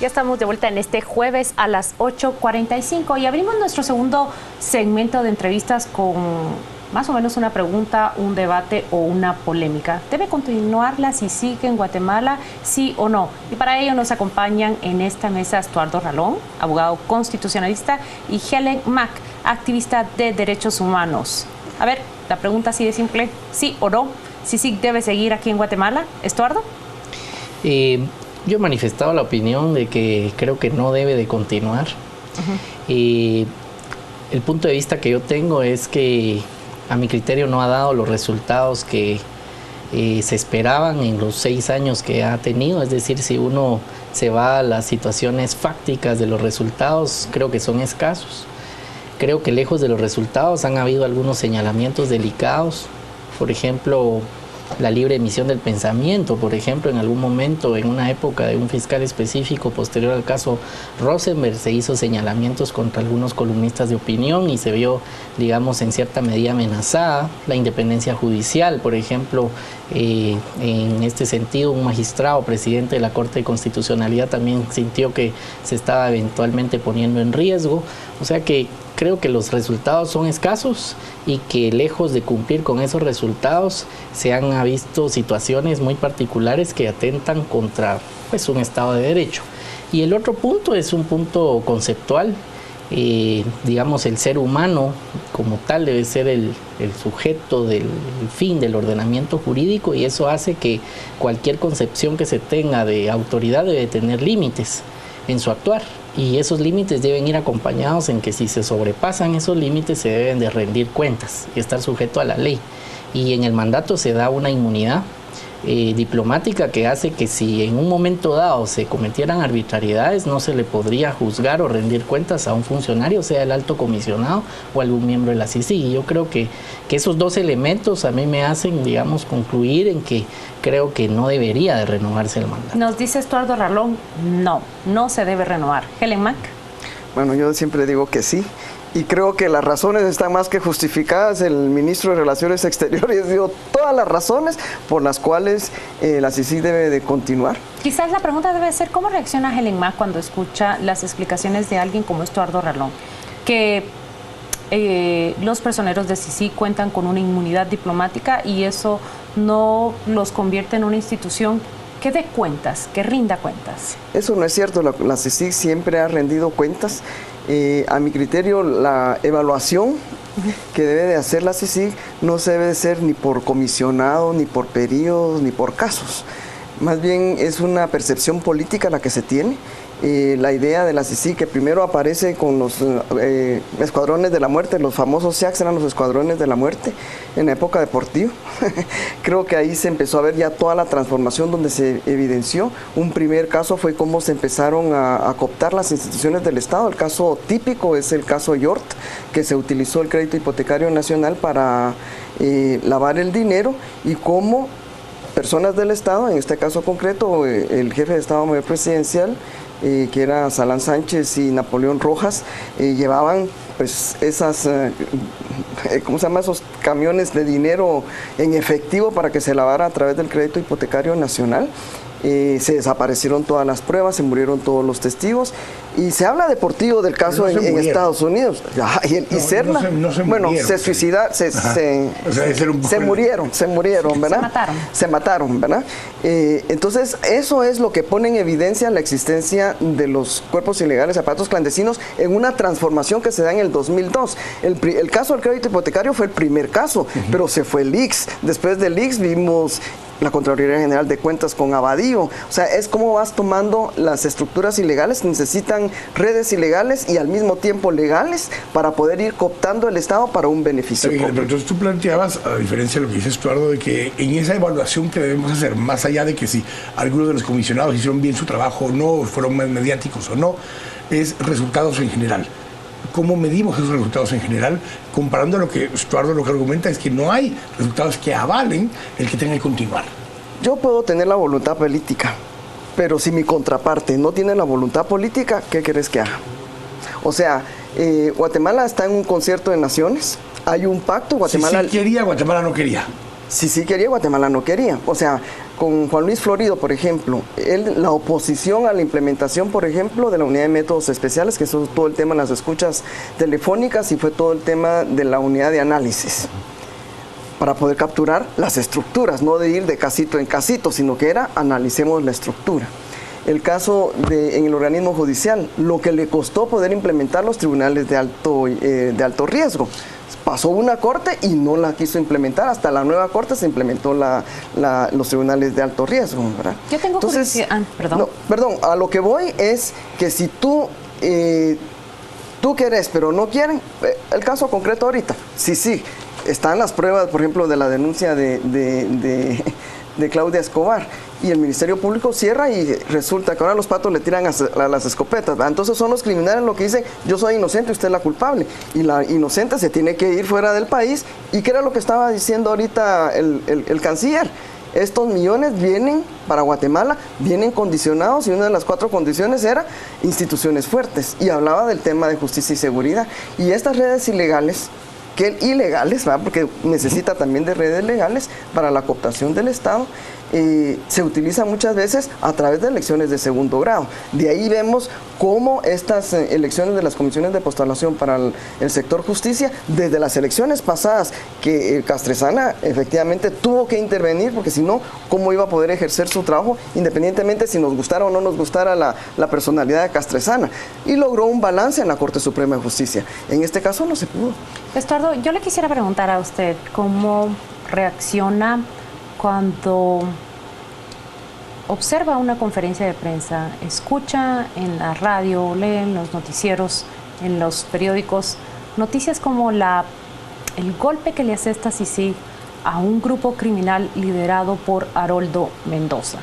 Ya estamos de vuelta en este jueves a las 8:45 y abrimos nuestro segundo segmento de entrevistas con más o menos una pregunta, un debate o una polémica. ¿Debe continuar la CICIG en Guatemala, sí o no? Y para ello nos acompañan en esta mesa Estuardo Ralón, abogado constitucionalista, y Helen Mack, activista de derechos humanos. A ver, la pregunta así de simple, ¿sí o no? ¿CICIG debe seguir aquí en Guatemala? ¿Estuardo? Yo he manifestado la opinión de que creo que no debe de continuar. El punto de vista que yo tengo es que a mi criterio no ha dado los resultados que se esperaban en los 6 años que ha tenido. Es decir, si uno se va a las situaciones fácticas de los resultados, creo que son escasos. Creo que lejos de los resultados han habido algunos señalamientos delicados. Por ejemplo, la libre emisión del pensamiento, por ejemplo, en algún momento, en una época de un fiscal específico posterior al caso Rosenberg, se hizo señalamientos contra algunos columnistas de opinión y se vio, digamos, en cierta medida amenazada la independencia judicial. Por ejemplo, en este sentido, un magistrado presidente de la Corte de Constitucionalidad también sintió que se estaba eventualmente poniendo en riesgo. O sea que creo que los resultados son escasos y que lejos de cumplir con esos resultados se han visto situaciones muy particulares que atentan contra un Estado de Derecho. Y el otro punto es un punto conceptual. Digamos, el ser humano como tal debe ser el sujeto del fin del ordenamiento jurídico, y eso hace que cualquier concepción que se tenga de autoridad debe tener límites en su actuar, y esos límites deben ir acompañados en que si se sobrepasan esos límites se deben de rendir cuentas y estar sujeto a la ley. Y en el mandato se da una inmunidad diplomática que hace que si en un momento dado se cometieran arbitrariedades no se le podría juzgar o rendir cuentas a un funcionario, sea el alto comisionado o algún miembro de la CICIG. Y yo creo que esos dos elementos a mí me hacen, digamos, concluir en que creo que no debería de renovarse el mandato. Nos dice Estuardo Ralón, no se debe renovar. Helen Mack. Bueno, yo siempre digo que sí. Y creo que las razones están más que justificadas. El ministro de Relaciones Exteriores dio todas las razones por las cuales la CICIG debe de continuar. Quizás la pregunta debe ser, ¿cómo reacciona Helen Mack cuando escucha las explicaciones de alguien como Estuardo Ralón? Que los personeros de CICIG cuentan con una inmunidad diplomática y eso no los convierte en una institución que dé cuentas, que rinda cuentas. Eso no es cierto. La CICIG siempre ha rendido cuentas. A mi criterio, la evaluación que debe de hacer la CICIG no se debe de hacer ni por comisionado, ni por periodos, ni por casos. Más bien es una percepción política la que se tiene. La idea de la CICIG, que primero aparece con los escuadrones de la muerte, los famosos SEACs eran los escuadrones de la muerte en la época de Portillo. Creo que ahí se empezó a ver ya toda la transformación donde se evidenció. Un primer caso fue cómo se empezaron a cooptar las instituciones del Estado. El caso típico es el caso Yort, que se utilizó el crédito hipotecario nacional para lavar el dinero, y cómo personas del Estado, en este caso concreto el jefe de Estado Mayor Presidencial, que era Salán Sánchez y Napoleón Rojas, llevaban pues esas, ¿cómo se llama? Esos camiones de dinero en efectivo para que se lavara a través del crédito hipotecario nacional. Se desaparecieron todas las pruebas, se murieron todos los testigos, y se habla de Portillo del caso en Estados Unidos. Y Serna, bueno, se suicidaron, se murieron, ¿verdad? Se mataron, ¿verdad? Entonces, eso es lo que pone en evidencia la existencia de los cuerpos ilegales, aparatos clandestinos, en una transformación que se da en el 2002. El caso del crédito hipotecario fue el primer caso, pero se fue el ICS. Después del ICS vimos la Contraloría General de Cuentas con Abadío. O sea, es como vas tomando las estructuras ilegales que necesitan redes ilegales y al mismo tiempo legales para poder ir cooptando el Estado para un beneficio propio. Pero entonces tú planteabas, a diferencia de lo que dice Estuardo, de que en esa evaluación que debemos hacer, más allá de que si algunos de los comisionados hicieron bien su trabajo o no, fueron más mediáticos o no, es resultados en general. ¿Cómo medimos esos resultados en general? Comparando lo que Estuardo lo que argumenta es que no hay resultados que avalen el que tenga que continuar. Yo puedo tener la voluntad política, pero si mi contraparte no tiene la voluntad política, ¿qué querés que haga? O sea, Guatemala está en un concierto de naciones, hay un pacto, Guatemala... Si quería, Guatemala no quería. sí quería, Guatemala no quería. O sea, con Juan Luis Florido, por ejemplo, la oposición a la implementación, por ejemplo, de la unidad de métodos especiales, que es todo el tema de las escuchas telefónicas y fue todo el tema de la unidad de análisis, para poder capturar las estructuras, no de ir de casito en casito, sino que era analicemos la estructura. El caso en el organismo judicial, lo que le costó poder implementar los tribunales de alto riesgo. Pasó una corte y no la quiso implementar, hasta la nueva corte se implementó los tribunales de alto riesgo, ¿verdad? Yo tengo curiosidad, perdón. No, perdón, a lo que voy es que si tú querés pero no quieren, el caso concreto ahorita, sí, están las pruebas, por ejemplo, de la denuncia de Claudia Escobar, y el Ministerio Público cierra y resulta que ahora los patos le tiran a las escopetas, ¿verdad? Entonces son los criminales los que dicen, yo soy inocente, usted es la culpable, y la inocente se tiene que ir fuera del país. ¿Y qué era lo que estaba diciendo ahorita el canciller? Estos millones vienen para Guatemala, vienen condicionados, y una de las 4 condiciones era instituciones fuertes, y hablaba del tema de justicia y seguridad. Y estas redes ilegales, ¿verdad? Porque necesita también de redes legales para la cooptación del Estado, se utiliza muchas veces a través de elecciones de segundo grado. De ahí vemos cómo estas elecciones de las comisiones de postulación para el sector justicia, desde las elecciones pasadas, que Castresana efectivamente tuvo que intervenir, porque si no, ¿cómo iba a poder ejercer su trabajo, independientemente si nos gustara o no nos gustara la personalidad de Castresana? Y logró un balance en la Corte Suprema de Justicia. En este caso no se pudo. Estuardo, yo le quisiera preguntar a usted cómo reacciona cuando observa una conferencia de prensa, escucha en la radio, lee en los noticieros, en los periódicos, noticias como el golpe que le hace esta CICIG a un grupo criminal liderado por Haroldo Mendoza.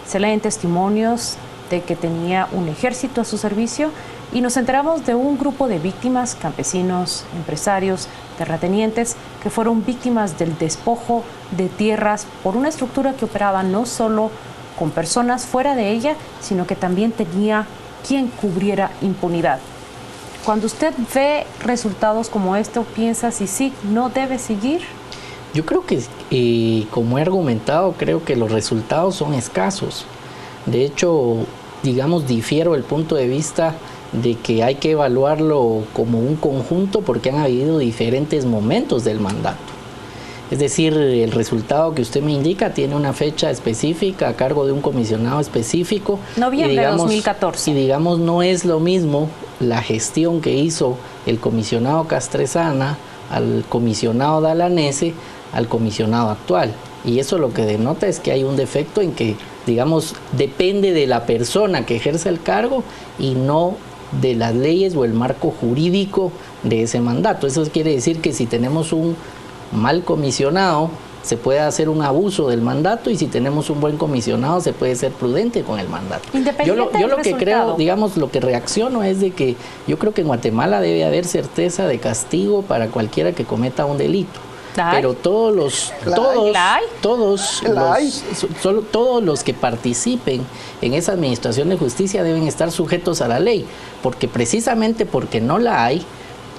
Se leen testimonios de que tenía un ejército a su servicio y nos enteramos de un grupo de víctimas, campesinos, empresarios, terratenientes, que fueron víctimas del despojo de tierras por una estructura que operaba no solo con personas fuera de ella, sino que también tenía quien cubriera impunidad. Cuando usted ve resultados como esto, ¿piensa si sí, no debe seguir? Yo creo que, como he argumentado, creo que los resultados son escasos. De hecho, digamos, difiero el punto de vista de que hay que evaluarlo como un conjunto porque han habido diferentes momentos del mandato. Es decir, el resultado que usted me indica tiene una fecha específica a cargo de un comisionado específico. Noviembre de 2014. Y digamos, no es lo mismo la gestión que hizo el comisionado Castresana al comisionado Dalanese al comisionado actual. Y eso lo que denota es que hay un defecto en que, digamos, depende de la persona que ejerce el cargo y no de las leyes o el marco jurídico de ese mandato. Eso quiere decir que si tenemos un mal comisionado, se puede hacer un abuso del mandato, y si tenemos un buen comisionado, se puede ser prudente con el mandato. Yo lo que creo, digamos, lo que reacciono es de que yo creo que en Guatemala debe haber certeza de castigo para cualquiera que cometa un delito. Pero todos los que participen en esa administración de justicia deben estar sujetos a la ley, porque precisamente porque no la hay,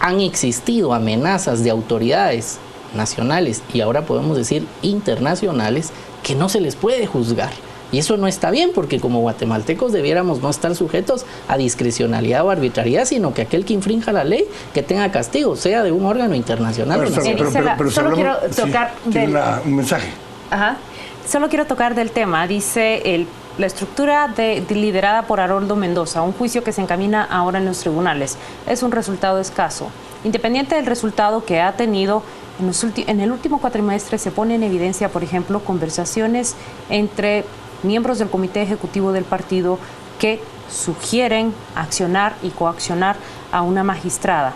han existido amenazas de autoridades nacionales y ahora podemos decir internacionales que no se les puede juzgar. Y eso no está bien, porque como guatemaltecos debiéramos no estar sujetos a discrecionalidad o arbitrariedad, sino que aquel que infrinja la ley, que tenga castigo, sea de un órgano internacional. Pero solo quiero tocar un mensaje. Ajá. Solo quiero tocar del tema. Dice la estructura liderada por Haroldo Mendoza, un juicio que se encamina ahora en los tribunales, es un resultado escaso. Independiente del resultado que ha tenido, en el último cuatrimestre se pone en evidencia, por ejemplo, conversaciones entre miembros del comité ejecutivo del partido que sugieren accionar y coaccionar a una magistrada.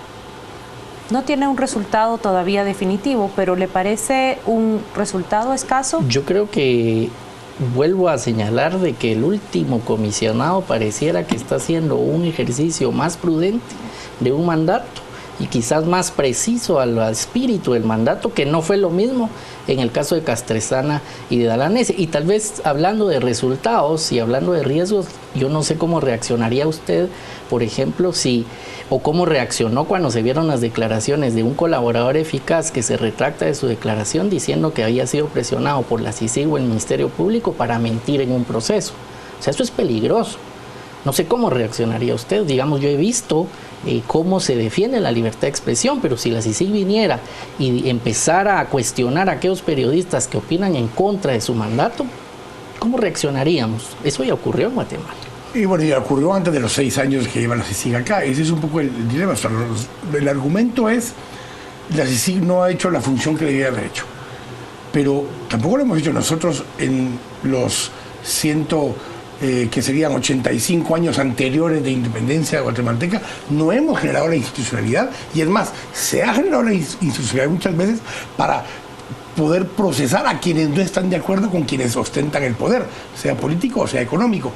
No tiene un resultado todavía definitivo, pero ¿le parece un resultado escaso? Yo creo que vuelvo a señalar de que el último comisionado pareciera que está haciendo un ejercicio más prudente de un mandato, y quizás más preciso al espíritu del mandato, que no fue lo mismo en el caso de Castresana y de Dalanese. Y tal vez hablando de resultados y hablando de riesgos, yo no sé cómo reaccionaría usted, por ejemplo, o cómo reaccionó cuando se vieron las declaraciones de un colaborador eficaz que se retracta de su declaración diciendo que había sido presionado por la CICIG o el Ministerio Público para mentir en un proceso. O sea, eso es peligroso. No sé cómo reaccionaría usted. Digamos, yo he visto cómo se defiende la libertad de expresión, pero si la CICIG viniera y empezara a cuestionar a aquellos periodistas que opinan en contra de su mandato, ¿cómo reaccionaríamos? Eso ya ocurrió en Guatemala. Y bueno, ya ocurrió antes de los 6 años que lleva la CICIG acá. Ese es un poco el dilema. El argumento es, la CICIG no ha hecho la función que debía haber hecho. Pero tampoco lo hemos hecho nosotros en los que serían 85 años anteriores de independencia guatemalteca. No hemos generado la institucionalidad, y es más, se ha generado la institucionalidad muchas veces para poder procesar a quienes no están de acuerdo con quienes ostentan el poder, sea político o sea económico.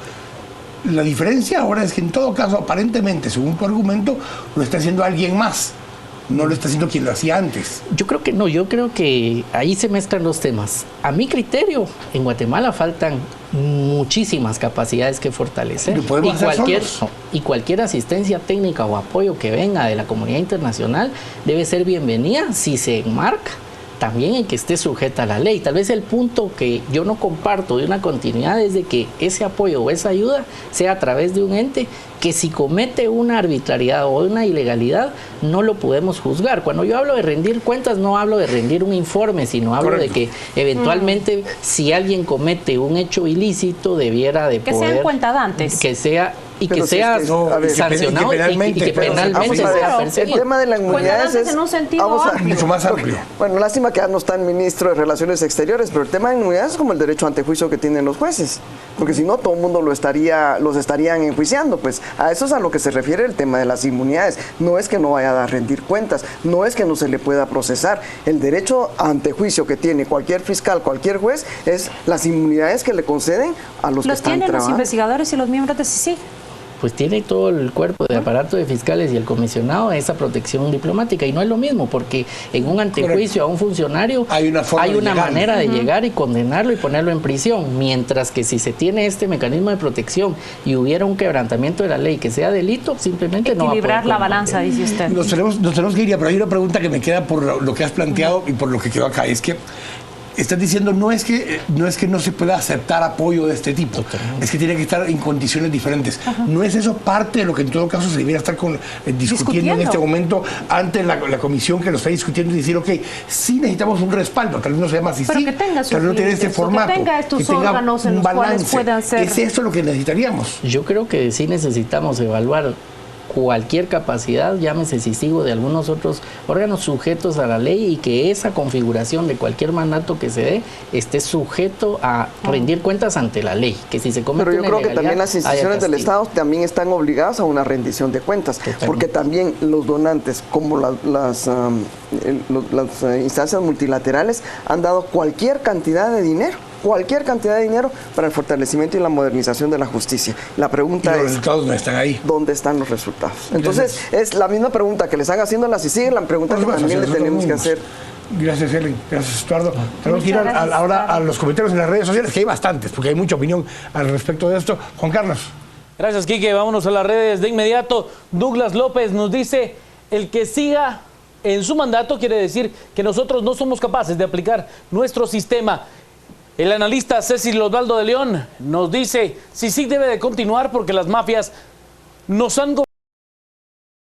La diferencia ahora es que en todo caso, aparentemente, según tu argumento, lo está haciendo alguien más. No lo está haciendo quien lo hacía antes. Yo creo que no, yo creo que ahí se mezclan los temas. A mi criterio, en Guatemala faltan muchísimas capacidades que fortalecer. Y cualquier asistencia técnica o apoyo que venga de la comunidad internacional debe ser bienvenida si se enmarca también en que esté sujeta a la ley. Tal vez el punto que yo no comparto de una continuidad es de que ese apoyo o esa ayuda sea a través de un ente que si comete una arbitrariedad o una ilegalidad no lo podemos juzgar. Cuando yo hablo de rendir cuentas no hablo de rendir un informe, sino hablo de que eventualmente si alguien comete un hecho ilícito debiera de que poder... Que sea en cuentadantes. Que sea... Y que sea sancionado y que penalmente sea perseguido. El tema de la inmunidad es en un sentido mucho más amplio. Bueno, lástima que ya no está el ministro de Relaciones Exteriores, pero el tema de inmunidad es como el derecho ante juicio que tienen los jueces, porque si no todo el mundo los estarían enjuiciando. Pues a eso es a lo que se refiere el tema de las inmunidades. No es que no vaya a rendir cuentas, no es que no se le pueda procesar. El derecho ante juicio que tiene cualquier fiscal, cualquier juez, es las inmunidades que le conceden a los que están trabajando. ¿Los tienen los investigadores y los miembros de CICIG? Pues tiene todo el cuerpo de aparato de fiscales y el comisionado esa protección diplomática, y no es lo mismo, porque en un antejuicio a un funcionario hay una manera de llegar y condenarlo y ponerlo en prisión, mientras que si se tiene este mecanismo de protección y hubiera un quebrantamiento de la ley que sea delito, simplemente no va a poder equilibrar la balanza, dice usted. Nos tenemos que ir, pero hay una pregunta que me queda por lo que has planteado y por lo que quedó acá, es que estás diciendo no es que no se pueda aceptar apoyo de este tipo, es que tiene que estar en condiciones diferentes. ¿No es eso parte de lo que en todo caso se debiera estar discutiendo en este momento ante la comisión que lo está discutiendo y decir, ok, sí necesitamos un respaldo, tal vez no se llama así, pero que tenga sus tal vez no tiene este formato, que tenga estos órganos en los cuales puedan ser... ¿Es esto lo que necesitaríamos? Yo creo que sí necesitamos evaluar cualquier capacidad, llámese CICIG de algunos otros órganos sujetos a la ley, y que esa configuración de cualquier mandato que se dé esté sujeto a rendir cuentas ante la ley, que si se comete Pero yo creo que también las instituciones del Estado también están obligadas a una rendición de cuentas. Totalmente. Porque también los donantes, como las instancias multilaterales, han dado cualquier cantidad de dinero para el fortalecimiento y la modernización de la justicia. La pregunta es... los resultados no están ahí. ¿Dónde están los resultados? Entonces, es la misma pregunta que le están haciendo a la CICIG, la pregunta que también le tenemos que hacer. Gracias, Helen. Gracias, Estuardo. Tenemos que ir ahora a los comentarios en las redes sociales, que hay bastantes, porque hay mucha opinión al respecto de esto. Juan Carlos. Gracias, Quique. Vámonos a las redes de inmediato. Douglas López nos dice, el que siga en su mandato quiere decir que nosotros no somos capaces de aplicar nuestro sistema. El analista Cecil Osvaldo de León nos dice, CICIG debe de continuar porque las mafias nos han